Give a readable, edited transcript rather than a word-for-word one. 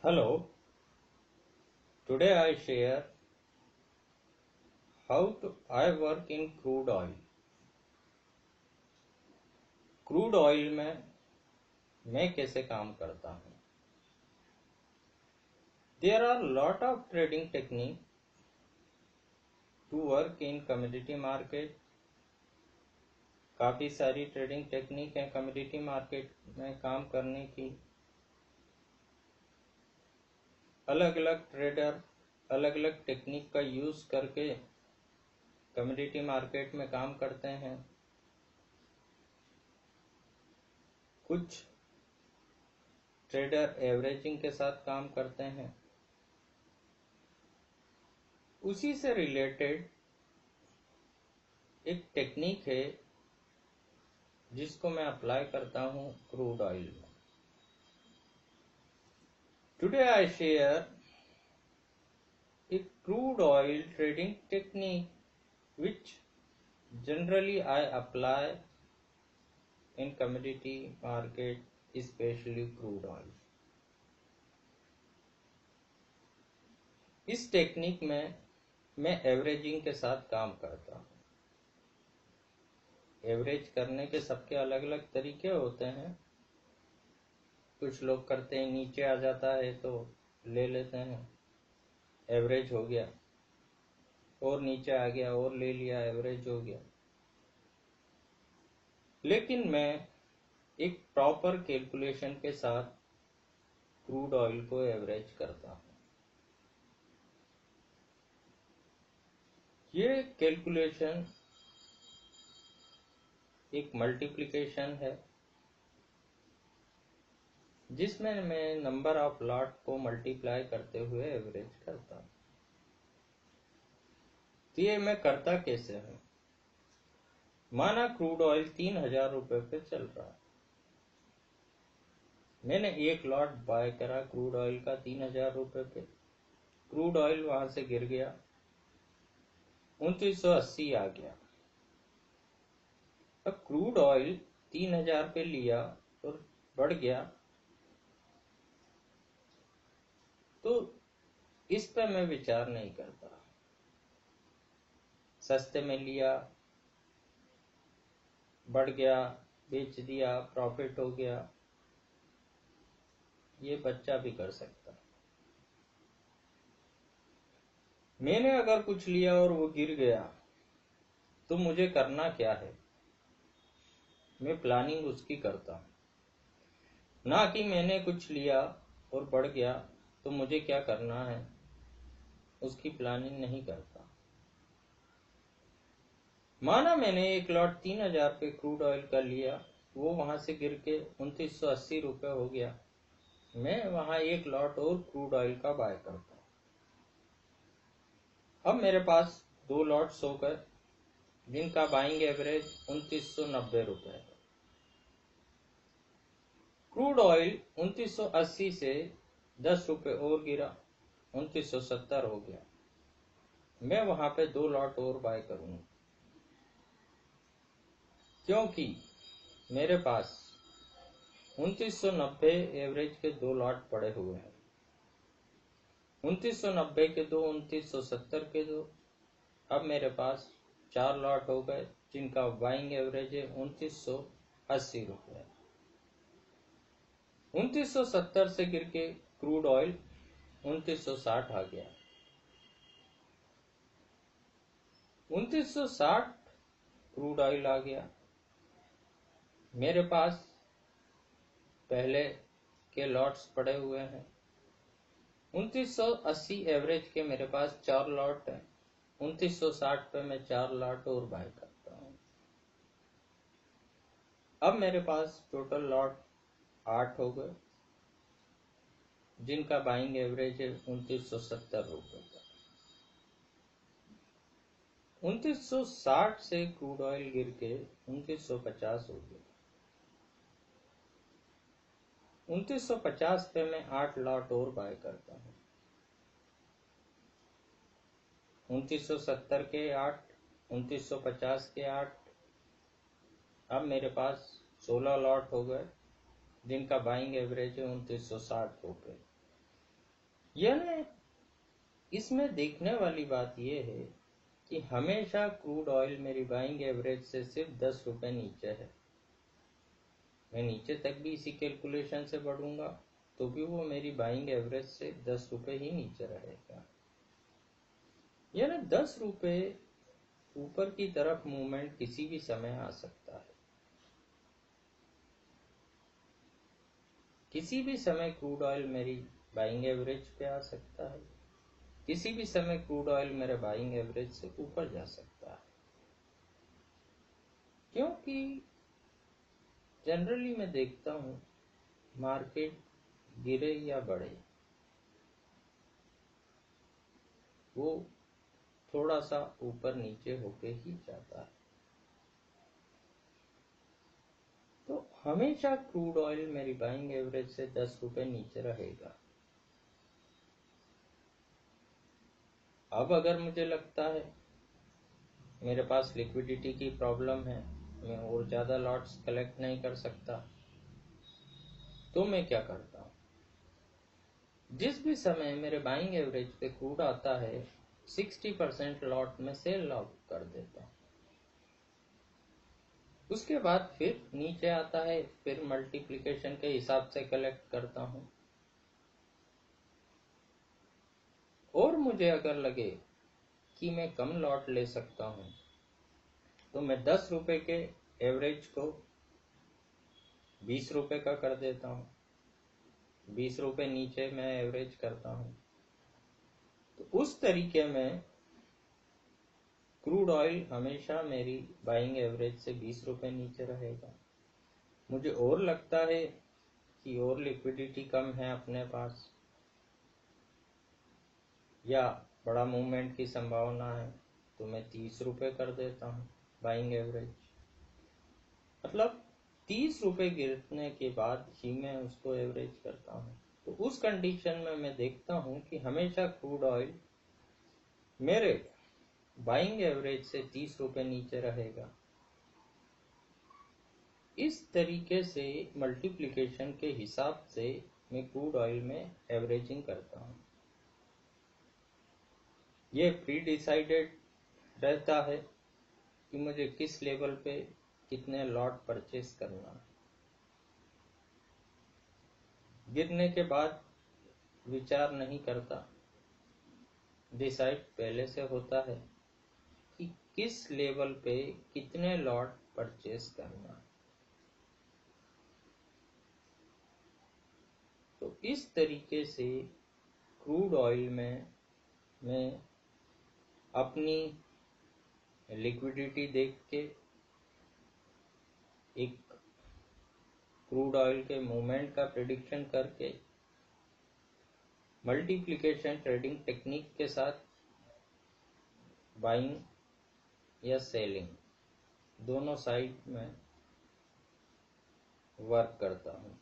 Hello, today I share I work in crude oil. Crude oil में मैं कैसे काम करता हूँ. There are lot of trading technique to work in commodity market. काफ़ी सारी ट्रेडिंग टेक्निक है कमोडिटी मार्केट में काम करने की. अलग अलग ट्रेडर अलग अलग टेक्निक का यूज़ करके कमोडिटी मार्केट में काम करते हैं. कुछ ट्रेडर एवरेजिंग के साथ काम करते हैं. उसी से रिलेटेड एक टेक्निक है जिसको मैं अप्लाई करता हूँ क्रूड ऑयल में. Today I share a crude oil trading technique which generally I apply in commodity market, especially crude oil. इस टेक्निक में मैं एवरेजिंग के साथ काम करता हूँ. एवरेज करने के सबके अलग अलग तरीके होते हैं. कुछ लोग करते हैं नीचे आ जाता है तो ले लेते हैं, एवरेज हो गया, और नीचे आ गया और ले लिया, एवरेज हो गया. लेकिन मैं एक प्रॉपर कैलकुलेशन के साथ क्रूड ऑयल को एवरेज करता हूँ. ये कैलकुलेशन एक मल्टीप्लिकेशन है जिसमें मैं नंबर ऑफ लॉट को मल्टीप्लाई करते हुए एवरेज करता हूँ. तो ये मैं करता कैसे हूँ. माना क्रूड ऑयल 3,000 रुपये पे चल रहा है. मैंने एक लॉट बाय करा क्रूड ऑयल का 3,000 रुपये पे. क्रूड ऑयल वहां से गिर गया, 2980 आ गया. अब क्रूड ऑयल 3,000 पे लिया और बढ़ गया तो इस पे मैं विचार नहीं करता. सस्ते में लिया, बढ़ गया, बेच दिया, प्रॉफिट हो गया, ये बच्चा भी कर सकता. मैंने अगर कुछ लिया और वो गिर गया तो मुझे करना क्या है. मैं प्लानिंग उसकी करता हूँ, ना कि मैंने कुछ लिया और बढ़ गया तो मुझे क्या करना है उसकी प्लानिंग नहीं करता. माना मैंने एक लॉट 3,000 पे क्रूड ऑयल का लिया, वो वहां से गिर के 2980 रुपये हो गया. मैं वहां एक लॉट और क्रूड ऑयल का बाय करता हूँ. अब मेरे पास 2 लॉट्स हो गए जिनका बाइंग एवरेज 2990 रुपये है. क्रूड ऑयल 2980 से 10 रुपये और गिरा, 2970 हो गया. मैं वहां पे 2 लॉट और बाय करूंगा क्योंकि मेरे पास 2990 एवरेज के 2 लॉट पड़े हुए हैं. 2990 के 2, 2970 के 2. अब मेरे पास 4 लॉट हो गए जिनका बाइंग एवरेज है 2980 रुपये. 2970 से गिर के क्रूड ऑयल 2960 आ गया. 2960 क्रूड ऑयल आ गया. मेरे पास पहले के लॉट्स पड़े हुए हैं. 2980 एवरेज के मेरे पास 4 लॉट हैं. 2960 पे मैं 4 लॉट और बाय करता हूँ. अब मेरे पास टोटल लॉट 8 हो गए जिनका बाइंग एवरेज है 2970 रुपये का. 2960 से क्रूड ऑयल गिर के 2950 हो गया. 2950 पे मैं 8 लॉट और बाय करता हूँ. 2970 के 8, 2950 के 8. अब मेरे पास 16 लॉट हो गए जिनका बाइंग एवरेज है 2960 रुपये. यानी इसमें देखने वाली बात यह है कि हमेशा क्रूड ऑयल मेरी बाइंग एवरेज से सिर्फ 10 रुपए नीचे है। मैं नीचे तक भी इसी कैलकुलेशन से बढ़ूंगा तो भी वो मेरी बाइंग एवरेज से 10 रुपए ही नीचे रहेगा। यानी 10 रुपए ऊपर की तरफ मूवमेंट किसी भी समय आ सकता है। किसी भी समय क्रूड ऑयल मेरी बाइंग एवरेज पे आ सकता है, किसी भी समय क्रूड ऑयल मेरे बाइंग एवरेज से ऊपर जा सकता है। क्योंकि जनरली मैं देखता हूं मार्केट गिरे या बढ़े वो थोड़ा सा ऊपर नीचे होके ही जाता है। तो हमेशा क्रूड ऑयल मेरी बाइंग एवरेज से 10 रुपए नीचे रहेगा। अब अगर मुझे लगता है मेरे पास लिक्विडिटी की प्रॉब्लम है, मैं और ज्यादा लॉट्स कलेक्ट नहीं कर सकता, तो मैं क्या करता हूं, जिस भी समय मेरे बाइंग एवरेज पे क्रूड आता है 60% लॉट में सेल आउट कर देता हूं। उसके बाद फिर नीचे आता है, फिर मल्टीप्लिकेशन के हिसाब से कलेक्ट करता हूं। और मुझे अगर लगे कि मैं कम लॉट ले सकता हूं तो मैं 10 रुपए के एवरेज को 20 रुपए का कर देता हूं। 20 रुपए नीचे मैं एवरेज करता हूं। तो उस तरीके में क्रूड ऑयल हमेशा मेरी बाइंग एवरेज से 20 रुपए नीचे रहेगा। मुझे और लगता है कि और लिक्विडिटी कम है अपने पास या बड़ा मूवमेंट की संभावना है तो मैं 30 रुपए कर देता हूं बाइंग एवरेज। मतलब 30 रुपए गिरने के बाद ही मैं उसको एवरेज करता हूं। तो उस कंडीशन में मैं देखता हूं कि हमेशा क्रूड ऑयल मेरे बाइंग एवरेज से 30 रुपए नीचे रहेगा। इस तरीके से मल्टीप्लिकेशन के हिसाब से मैं क्रूड ऑयल में एवरेजिंग करता हूं। ये प्री डिसाइडेड रहता है कि मुझे किस लेवल पे कितने लॉट परचेस करना है। गिरने के बाद विचार नहीं करता, डिसाइड पहले से होता है कि किस लेवल पे कितने लॉट परचेस करना है। तो इस तरीके से क्रूड ऑयल में मैं अपनी लिक्विडिटी देख के एक क्रूड ऑयल के मूवमेंट का प्रेडिक्शन करके मल्टीप्लिकेशन ट्रेडिंग टेक्निक के साथ बाइंग या सेलिंग दोनों साइड में वर्क करता हूँ।